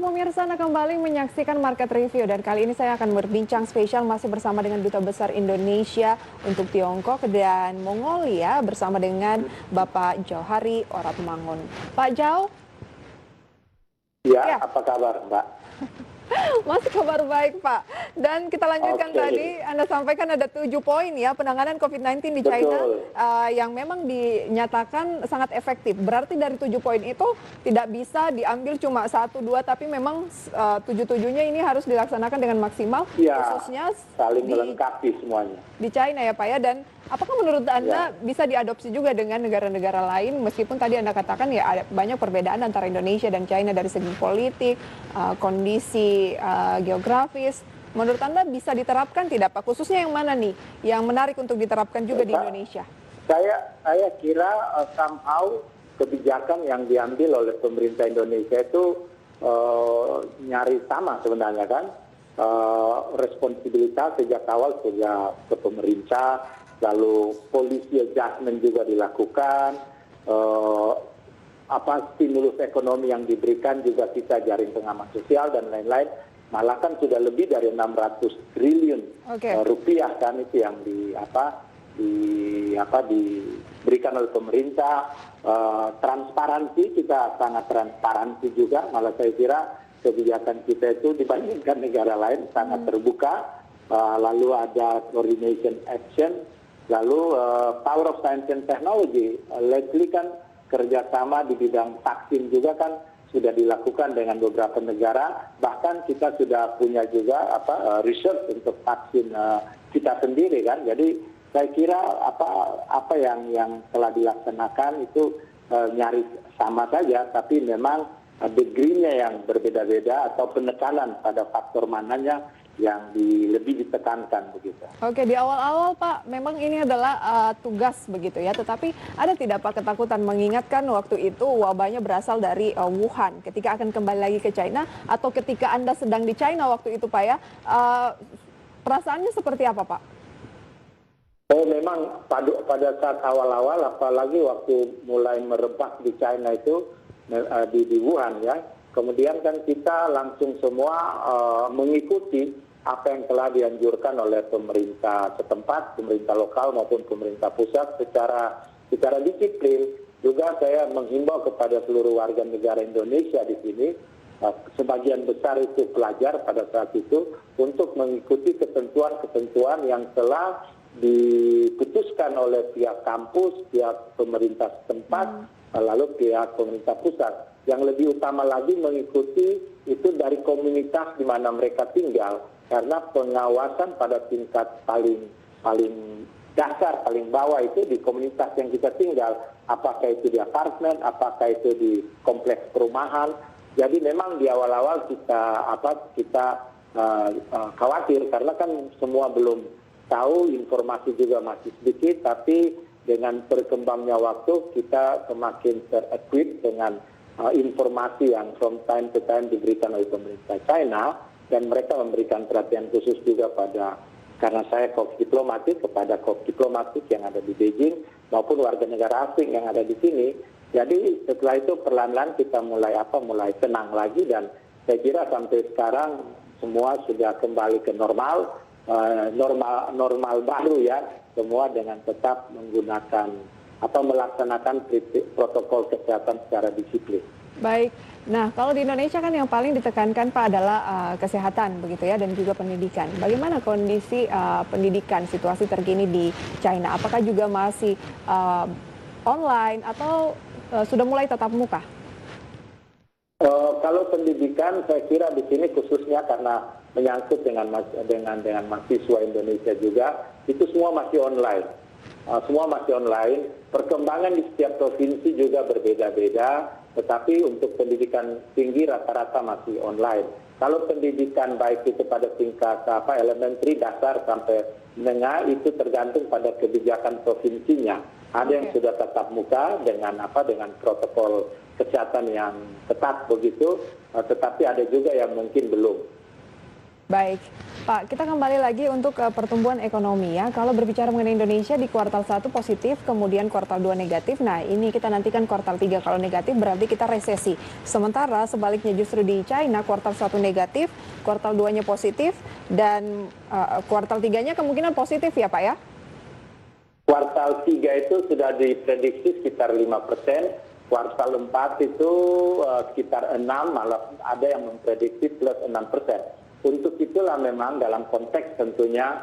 pemirsa, Anda kembali menyaksikan Market Review dan kali ini saya akan berbincang spesial masih bersama dengan Duta Besar Indonesia untuk Tiongkok dan Mongolia bersama dengan Bapak Jauhari Oratmangun. Pak Jau? Ya, apa kabar Mbak? Masih kabar baik Pak. Dan kita lanjutkan tadi, Anda sampaikan ada 7 poin ya penanganan COVID-19 di China yang memang dinyatakan sangat efektif. Berarti dari 7 poin itu tidak bisa diambil cuma 1-2, tapi memang 7-7-nya ini harus dilaksanakan dengan maksimal, ya, khususnya saling melengkapi semuanya. Di China ya Pak ya. Dan apakah menurut Anda bisa diadopsi juga dengan negara-negara lain, meskipun tadi Anda katakan ya ada banyak perbedaan antara Indonesia dan China dari segi politik, kondisi geografis. Menurut Anda bisa diterapkan tidak Pak? Khususnya yang mana nih yang menarik untuk diterapkan juga di Indonesia? Saya kira somehow kebijakan yang diambil oleh pemerintah Indonesia itu nyaris sama sebenarnya kan. Responsibilitas sejak awal sudah ke pemerintah, lalu policy adjustment juga dilakukan, stimulus ekonomi yang diberikan juga kita jaring pengaman sosial dan lain-lain, malah kan sudah lebih dari 600 triliun rupiah kan itu yang diberikan oleh pemerintah. Transparansi, kita sangat transparansi juga, malah saya kira kebijakan kita itu dibandingkan negara lain sangat terbuka. Lalu ada coordination action, lalu power of science and technology. Lately kan kerjasama di bidang vaksin juga kan sudah dilakukan dengan beberapa negara. Bahkan kita sudah punya juga research untuk vaksin kita sendiri kan. Jadi saya kira apa yang telah dilaksanakan itu nyaris sama saja, tapi memang degree-nya yang berbeda-beda atau penekanan pada faktor mananya yang lebih ditekankan begitu. Oke, di awal-awal Pak, memang ini adalah tugas begitu ya, tetapi ada tidak Pak ketakutan mengingatkan waktu itu wabahnya berasal dari Wuhan, ketika akan kembali lagi ke China atau ketika Anda sedang di China waktu itu Pak ya, perasaannya seperti apa Pak? Memang pada saat awal-awal, apalagi waktu mulai merebak di China itu, di Wuhan ya, kemudian kan kita langsung semua mengikuti apa yang telah dianjurkan oleh pemerintah setempat, pemerintah lokal maupun pemerintah pusat secara disiplin. Juga saya menghimbau kepada seluruh warga negara Indonesia di sini, sebagian besar itu pelajar pada saat itu, untuk mengikuti ketentuan-ketentuan yang telah diputuskan oleh pihak kampus, pihak pemerintah setempat, lalu pihak pemerintah pusat. Yang lebih utama lagi mengikuti itu dari komunitas di mana mereka tinggal, karena pengawasan pada tingkat paling dasar, paling bawah itu di komunitas yang kita tinggal, apakah itu di apartemen, apakah itu di kompleks perumahan. Jadi memang di awal-awal kita khawatir karena kan semua belum tahu, informasi juga masih sedikit, tapi dengan berkembangnya waktu kita semakin ter-equip dengan informasi yang from time to time diberikan oleh pemerintah China, dan mereka memberikan perhatian khusus juga karena saya korps diplomatik, kepada korps diplomatik yang ada di Beijing maupun warga negara asing yang ada di sini. Jadi setelah itu perlahan-lahan kita mulai tenang lagi, dan saya kira sampai sekarang semua sudah kembali ke normal baru ya, semua dengan tetap menggunakan atau melaksanakan protokol kesehatan secara disiplin. Baik, nah kalau di Indonesia kan yang paling ditekankan Pak adalah kesehatan begitu ya, dan juga pendidikan. Bagaimana kondisi pendidikan, situasi terkini di China? Apakah juga masih online atau sudah mulai tatap muka? Kalau pendidikan saya kira di sini khususnya karena menyangkut dengan mahasiswa Indonesia juga, itu semua masih online. Perkembangan di setiap provinsi juga berbeda-beda, tetapi untuk pendidikan tinggi rata-rata masih online. Kalau pendidikan baik itu pada tingkat elementary, dasar sampai menengah, itu tergantung pada kebijakan provinsinya. Ada yang sudah tatap muka dengan protokol kesehatan yang ketat begitu, tetapi ada juga yang mungkin belum. Baik, Pak, kita kembali lagi untuk pertumbuhan ekonomi ya. Kalau berbicara mengenai Indonesia di kuartal 1 positif, kemudian kuartal 2 negatif. Nah, ini kita nantikan kuartal 3 kalau negatif berarti kita resesi. Sementara sebaliknya justru di China kuartal 1 negatif, kuartal 2-nya positif dan kuartal 3-nya kemungkinan positif ya, Pak ya? Kuartal 3 itu sudah diprediksi sekitar 5%, kuartal 4 itu sekitar 6, malah ada yang memprediksi plus 6%. Untuk itulah memang dalam konteks tentunya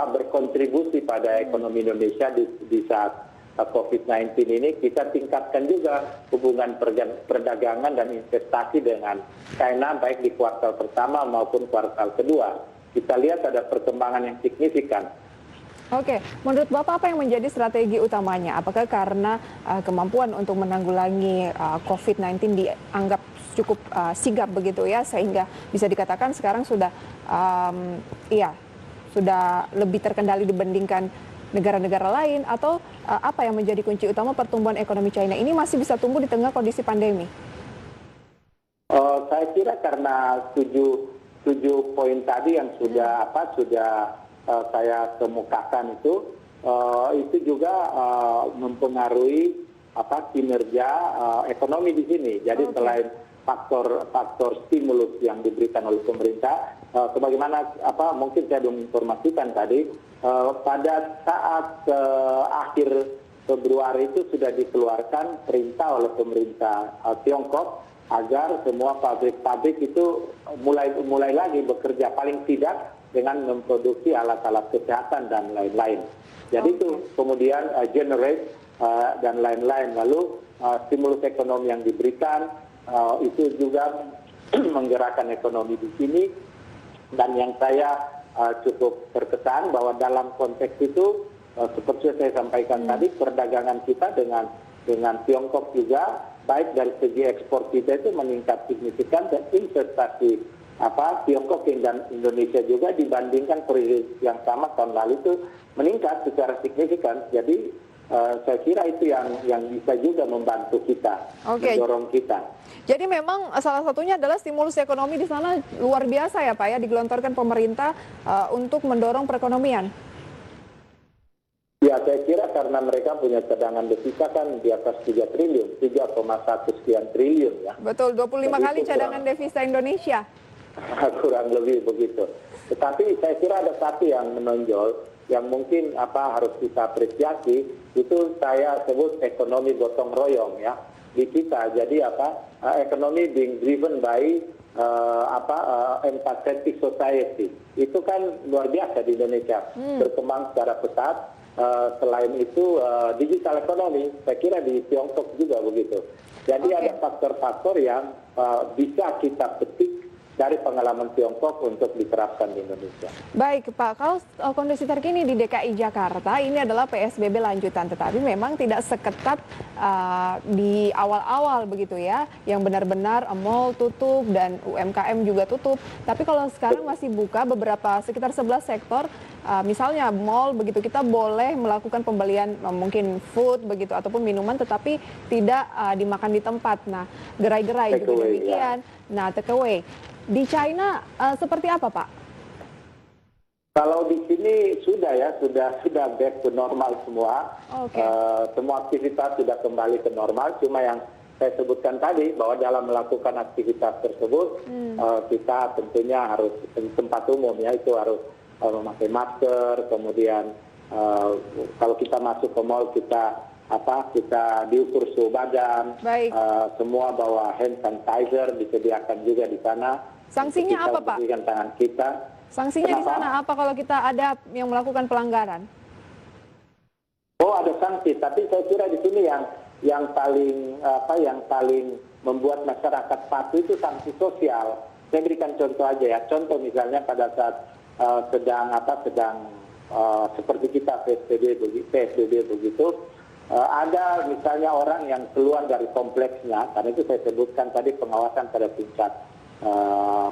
berkontribusi pada ekonomi Indonesia di saat COVID-19 ini, kita tingkatkan juga hubungan perdagangan dan investasi dengan China baik di kuartal pertama maupun kuartal kedua. Kita lihat ada perkembangan yang signifikan. Oke, menurut Bapak apa yang menjadi strategi utamanya? Apakah karena kemampuan untuk menanggulangi COVID-19 dianggap cukup sigap begitu ya, sehingga bisa dikatakan sekarang sudah sudah lebih terkendali dibandingkan negara-negara lain, atau apa yang menjadi kunci utama pertumbuhan ekonomi China ini masih bisa tumbuh di tengah kondisi pandemi? Saya kira karena tujuh poin tadi yang sudah saya kemukakan itu juga mempengaruhi kinerja ekonomi di sini. Jadi selain faktor stimulus yang diberikan oleh pemerintah, sebagaimana mungkin saya belum informasikan tadi, pada saat akhir Februari itu sudah dikeluarkan perintah oleh pemerintah Tiongkok agar semua pabrik-pabrik itu mulai lagi bekerja paling tidak dengan memproduksi alat-alat kesehatan dan lain-lain. Jadi itu kemudian generate dan lain-lain. Lalu stimulus ekonomi yang diberikan itu juga menggerakkan ekonomi di sini. Dan yang saya cukup terkesan bahwa dalam konteks itu seperti yang saya sampaikan tadi, perdagangan kita dengan Tiongkok juga baik dari segi ekspor kita itu meningkat signifikan, dan investasi Tiongkok dan Indonesia juga dibandingkan periode yang sama tahun lalu itu meningkat secara signifikan. Jadi saya kira itu yang bisa juga membantu kita, mendorong kita. Jadi memang salah satunya adalah stimulus ekonomi di sana luar biasa ya Pak ya, digelontorkan pemerintah untuk mendorong perekonomian. Ya, saya kira karena mereka punya cadangan devisa kan di atas 3 triliun, 3,1 sekian triliun ya. Betul, 25 kali cadangan devisa Indonesia. Kurang lebih begitu. Tetapi saya kira ada satu yang menonjol yang mungkin harus kita apresiasi, itu saya sebut ekonomi gotong royong ya di kita. Jadi ekonomi being driven by empathetic society. Itu kan luar biasa di Indonesia, berkembang secara pesat. Selain itu digital ekonomi, saya kira di Tiongkok juga begitu. Jadi ada faktor-faktor yang bisa kita petik dari pengalaman Tiongkok untuk diterapkan di Indonesia. Baik Pak, kalau kondisi terkini di DKI Jakarta ini adalah PSBB lanjutan, tetapi memang tidak seketat di awal-awal begitu ya, yang benar-benar mall tutup dan UMKM juga tutup. Tapi kalau sekarang masih buka beberapa, sekitar 11 sektor, misalnya mall begitu, kita boleh melakukan pembelian mungkin food begitu ataupun minuman, tetapi tidak dimakan di tempat. Nah, gerai-gerai juga demikian. Nah, take away. Di China seperti apa, Pak? Kalau di sini sudah back to normal semua. Semua aktivitas sudah kembali ke normal. Cuma yang saya sebutkan tadi bahwa dalam melakukan aktivitas tersebut kita tentunya harus di tempat umum ya, itu harus memakai masker. Kemudian kalau kita masuk ke mall kita diukur suhu badan. Semua bawa hand sanitizer disediakan juga di sana. Sanksinya apa, Pak? Tangan kita. Sanksinya di sana apa kalau kita ada yang melakukan pelanggaran? Oh, ada sanksi, tapi saya kira di sini yang paling membuat masyarakat patuh itu sanksi sosial. Saya berikan contoh aja ya. Contoh misalnya pada saat sedang seperti kita PSBB begitu, ada misalnya orang yang keluar dari kompleksnya, karena itu saya sebutkan tadi pengawasan pada tingkat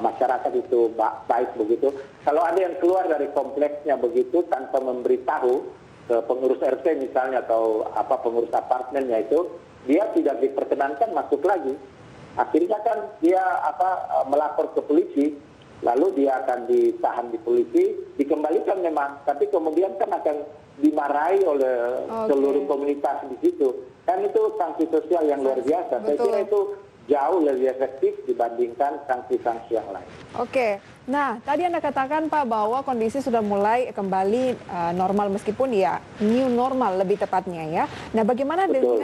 masyarakat itu baik begitu. Kalau ada yang keluar dari kompleksnya begitu tanpa memberitahu ke pengurus RT misalnya atau pengurus apartemennya itu, dia tidak diperkenankan masuk lagi. Akhirnya kan dia melapor ke polisi. lalu dia akan ditahan di polisi, dikembalikan memang, tapi kemudian kan akan dimarahi oleh seluruh komunitas di situ. Kan itu sanksi sosial yang luar biasa. Saya kira itu jauh lebih efektif dibandingkan sanksi-sanksi yang lain. Oke, nah tadi Anda katakan Pak bahwa kondisi sudah mulai kembali normal meskipun ya new normal lebih tepatnya ya. Nah bagaimana dengan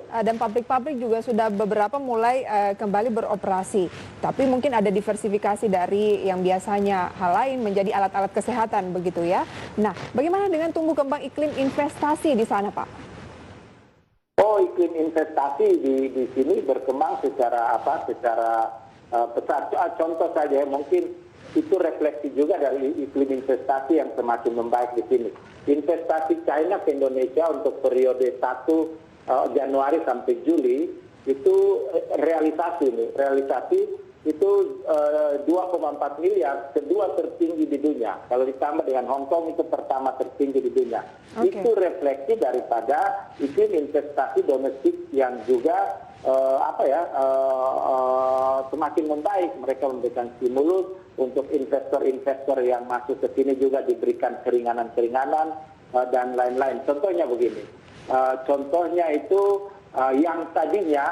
dan pabrik-pabrik juga sudah beberapa mulai kembali beroperasi. Tapi mungkin ada diversifikasi dari yang biasanya hal lain menjadi alat-alat kesehatan begitu ya. Nah bagaimana dengan tumbuh kembang iklim investasi di sana Pak? Oh, iklim investasi di sini berkembang secara pesat. Contoh saja mungkin itu refleksi juga dari iklim investasi yang semakin membaik di sini. Investasi China ke Indonesia untuk periode 1 Januari sampai Juli itu realisasi itu 2,4 miliar, kedua tertinggi di dunia. Kalau ditambah dengan Hong Kong itu pertama tertinggi di dunia. Itu refleksi daripada iklim investasi domestik yang juga semakin membaik. Mereka memberikan stimulus untuk investor-investor yang masuk ke sini juga diberikan keringanan-keringanan dan lain-lain. Contohnya begini, contohnya itu yang tadinya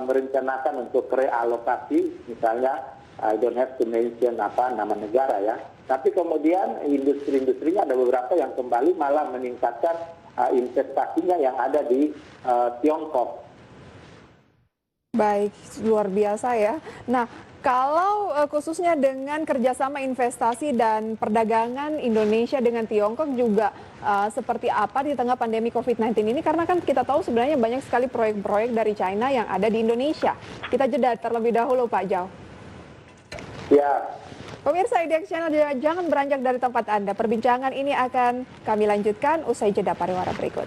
merencanakan untuk realokasi, misalnya I don't have to mention nama negara ya, tapi kemudian industri-industrinya ada beberapa yang kembali malah meningkatkan investasinya yang ada di Tiongkok. Baik, luar biasa ya. Nah, kalau khususnya dengan kerjasama investasi dan perdagangan Indonesia dengan Tiongkok juga seperti apa di tengah pandemi COVID-19 ini? Karena kan kita tahu sebenarnya banyak sekali proyek-proyek dari China yang ada di Indonesia. Kita jeda terlebih dahulu Pak Zhao. Ya. Pemirsa IDX Channel jangan beranjak dari tempat Anda. Perbincangan ini akan kami lanjutkan usai jeda pariwara berikut.